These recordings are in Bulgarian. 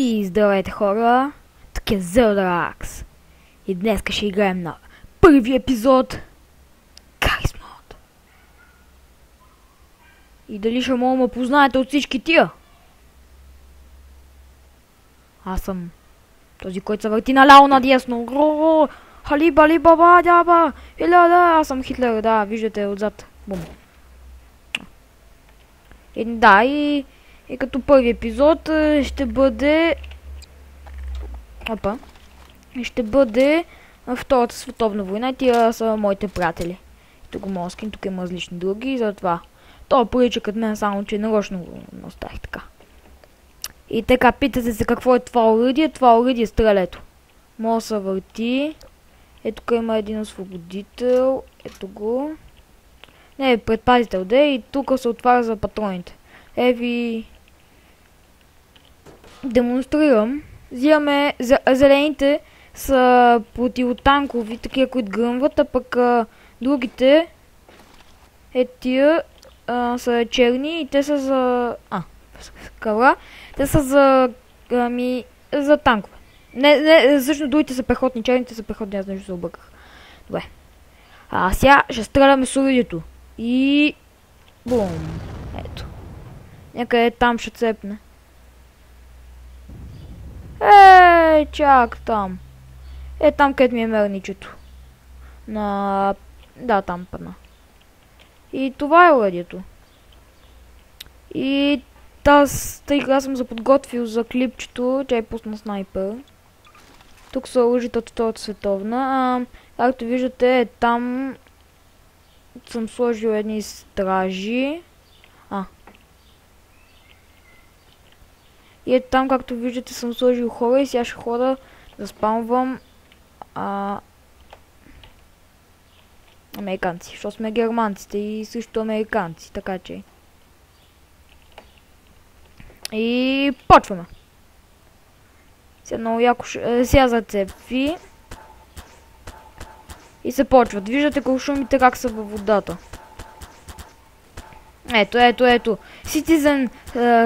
И здравейте хора, тук е Zelda. И днес ще играем на първи епизод Garry's Mod. И дали ще мога да ме познаете от всички тия? Аз съм този, който се върти наляво надясно. Халиба ли баба дяба. Аз съм Хитлер, да, виждате отзад. Бум. И като първи епизод ще бъде... Ще бъде Втората световна война и тия са моите приятели. Тук го Москин, тук има различни други и затова. Това прилича като мен, само че нарочно го оставих така. И така, питате се какво е това оръдие. Това оръдие е стрелето. Може да се върти. Ето тук има един освободител. Ето го. Не, предпазител де и тук се отваря за патроните. Ви демонстрирам. Взимаме зелените са противотанкови, такива, които гръмват, а пък другите тия са черни и те са за... те са за танкове. Не, всъщност другите са пехотни, черните са пехотни, аз нещо се обърках. Добре. Сега ще стреляме с оръдието. И... бум. Ето. Някъде там ще цепне. Чак там. Там където ми е мерничето. Да, там падна. И това е оръдието. И тъй като аз съм заподготвил за клипчето, тя е пусна снайпер. Тук са оръжията от Втората световна. Както виждате, там съм сложил едни стражи. И там, както виждате, съм сложил хора и сега ще хода да спамвам американци, защото сме германците и също американци, така че. И почваме. Сега много яко сега зацепи. И се почват. Виждате куршумите как са във водата. Ето. Citizen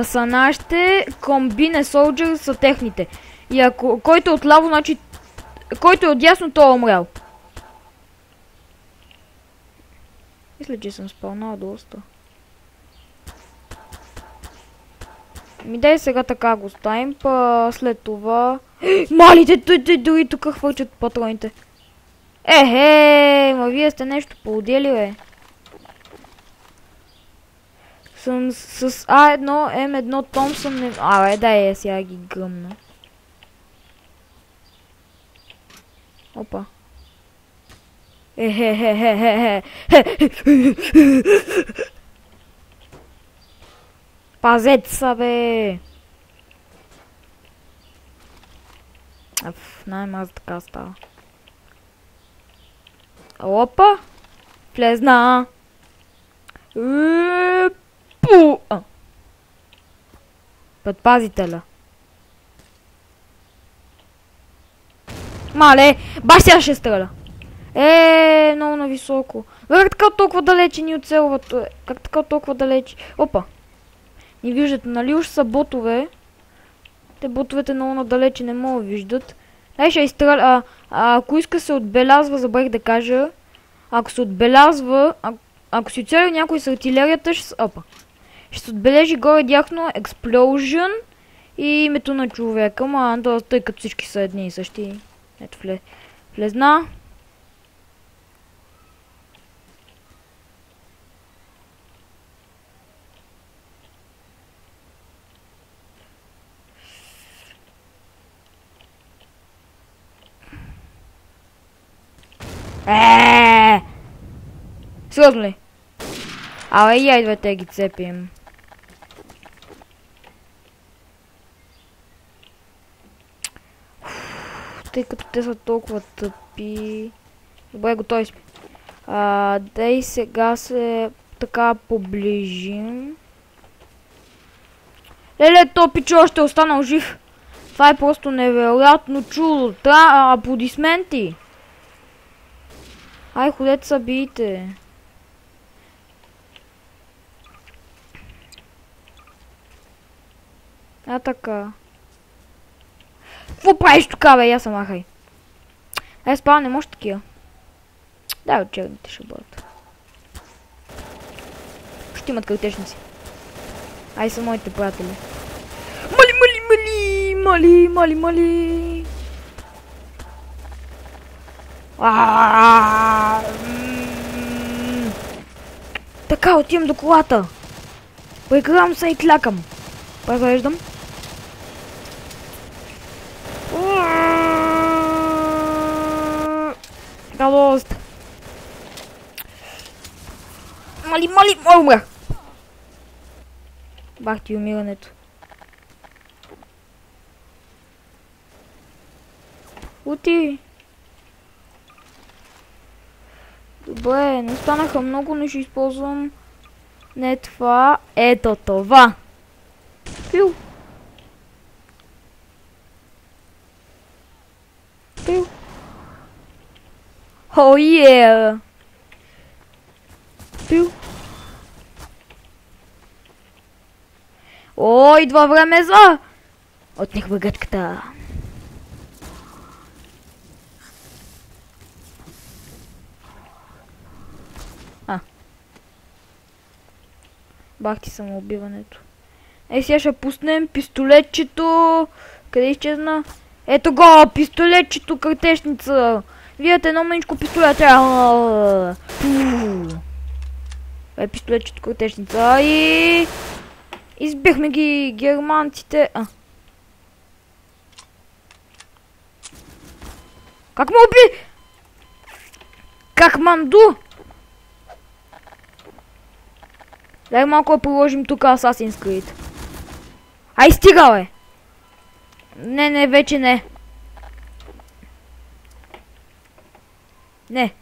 са нашите, Combine Soldier са техните. И ако който е отляво, значи който е отдясно, той е умрял. Мисля, че съм спълнал доста. Дай сега така го ставим, след това... Малите, дори тук хвърчат патроните. Ма вие сте нещо поудели, бе. Съм с А1, М1, Томсън... дай сега ги гръмна. Опа. Пазете са, бе! Най-маз така става. Опа! Влезна! Предпазителя. Мале! Баш сега ще стреля! Много нависоко. Как така толкова далече ни оцелват? Как така толкова далече? Опа! Не виждате, нали уж са ботове? Те ботовете много надалече не могат да виждат. Дай ще изстреля. Ако иска се отбелязва, забравих да кажа. Ако се отбелязва, ако си оцеля някой с артилерията, ще се отбележи горе дяхно Explosion и името на човека. Тъй като всички са едни и същи. Ето влезна. Сериозно ли? Я идвайте ги цепим. Тъй като те са толкова тъпи. Добре, готови сме. Дай сега се така поближим. Леле, то пичо още е останал жив. Това е просто невероятно чудо. Аплодисменти. Ходете са бийте. Така. Какво правиш тук, бе? Я се махай. Ай, спава, не може такива. Дай от черните ще бъдат. Ще имат картечници. Ай, са моите приятели. Мали. Така, отивам до колата. Прекривам се и клякам. Преглеждам. Радост. Мали, умрях. Бах ти умирането. Ути. Добре, не станаха много, но ще използвам не това, ето това. Пил. О, е! Пил. О, идва време за... Отних багатката. Бах ти самоубиването. Сега ще пуснем пистолетчето. Къде изчезна? Ето го, пистолетчето, картечница. Виете едно мъничко пистолет. Пистолетчето, картечница. И... избихме ги германците. Как ме уби? Как манду? Дай малко да приложим тук Assassin's Creed. Ай, стига, бе! Не, вече не. Не.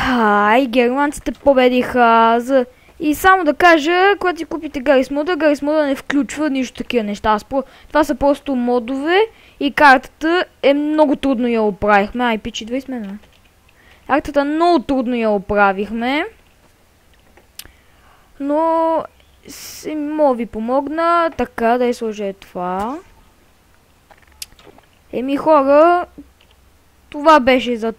Ай, германците победиха. И само да кажа, когато си купите Гаррис мода не включва нищо такива неща. Това са просто модове и картата е много трудно я оправихме. Ай, пичи, 20 мена. Картата много трудно я оправихме. Но мога ви помогна. Така, да я сложа това. Хора, това беше за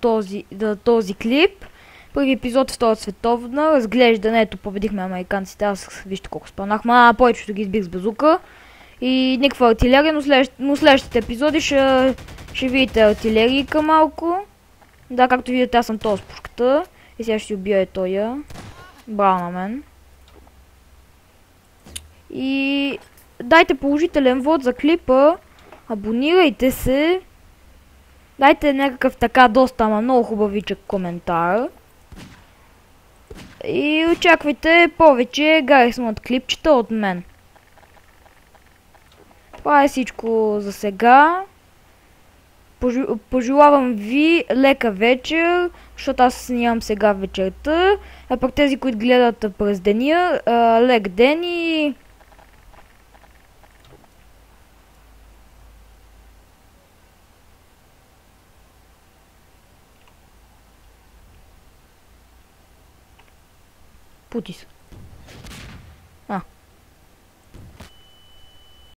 този клип. Първи епизод в Втората световна. Разглеждането, победихме американците. Аз вижте колко спанахме. Повечето ги избих с базука. И никаква артилерия, но следващите епизоди ще видите артилерийка малко. Да, както видите, аз съм този с пушката. И сега ще си убия тоя. Браво на мен. И дайте положителен вод за клипа. Абонирайте се. Дайте някакъв така доста, ама много хубавичък коментар. И очаквайте повече Гаррис мод клипчета от мен. Това е всичко за сега. Пожелавам ви лека вечер, защото аз снимам сега вечерта. А пък тези, които гледат през деня, лек ден и... Путис.